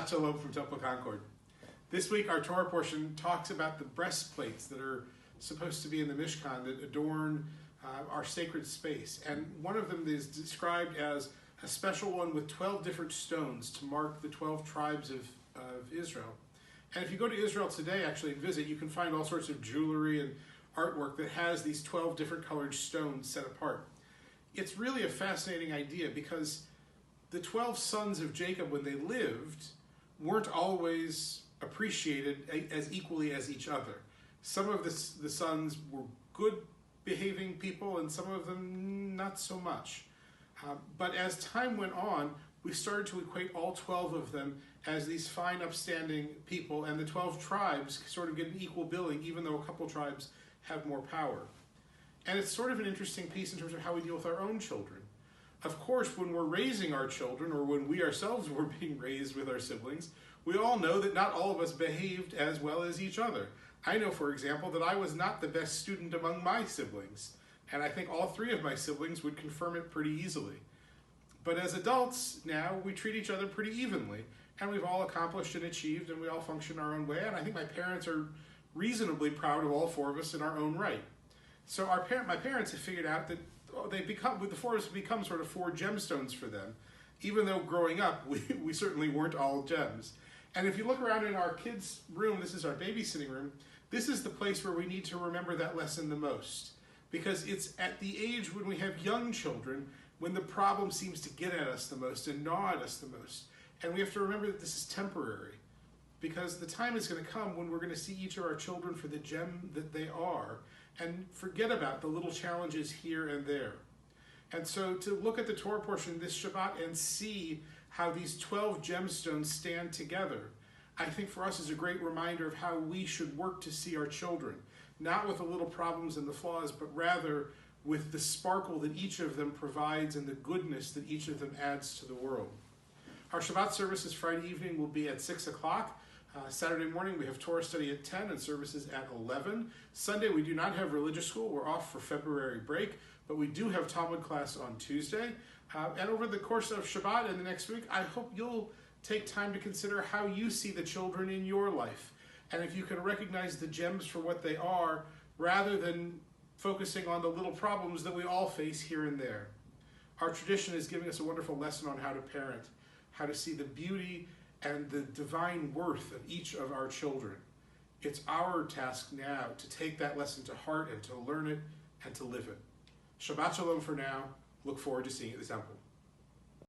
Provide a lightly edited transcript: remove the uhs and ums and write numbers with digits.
Shalom from Temple Concord. This week our Torah portion talks about the breastplates that are supposed to be in the Mishkan that adorn our sacred space. And one of them is described as a special one with 12 different stones to mark the 12 tribes of Israel. And if you go to Israel today, actually, and visit, you can find all sorts of jewelry and artwork that has these 12 different colored stones set apart. It's really a fascinating idea because the 12 sons of Jacob, when they lived, weren't always appreciated as equally as each other. Some of the sons were good behaving people and some of them not so much. But as time went on, we started to equate all 12 of them as these fine, upstanding people, and the 12 tribes sort of get an equal billing, even though a couple tribes have more power. And it's sort of an interesting piece in terms of how we deal with our own children. Of course, when we're raising our children, or when we ourselves were being raised with our siblings, we all know that not all of us behaved as well as each other. I know, for example, that I was not the best student among my siblings, and I think all three of my siblings would confirm it pretty easily. But as adults now, we treat each other pretty evenly, and we've all accomplished and achieved, and we all function our own way, and I think my parents are reasonably proud of all four of us in our own right. So my parents have figured out that the four of us become sort of four gemstones for them, even though growing up we certainly weren't all gems. And if you look around in our kids' room, this is our babysitting room, this is the place where we need to remember that lesson the most. Because it's at the age when we have young children when the problem seems to get at us the most and gnaw at us the most. And we have to remember that this is temporary. Because the time is going to come when we're going to see each of our children for the gem that they are and forget about the little challenges here and there. And so to look at the Torah portion this Shabbat and see how these 12 gemstones stand together, I think for us is a great reminder of how we should work to see our children, not with the little problems and the flaws, but rather with the sparkle that each of them provides and the goodness that each of them adds to the world. Our Shabbat services Friday evening will be at 6 o'clock. Saturday morning we have Torah study at 10 and services at 11. Sunday we do not have religious school. We're off for February break, but we do have Talmud class on Tuesday. And over the course of Shabbat and the next week, I hope you'll take time to consider how you see the children in your life. And if you can recognize the gems for what they are, rather than focusing on the little problems that we all face here and there. Our tradition is giving us a wonderful lesson on how to parent, how to see the beauty and the divine worth of each of our children. It's our task now to take that lesson to heart and to learn it and to live it. Shabbat Shalom for now. Look forward to seeing you at the temple.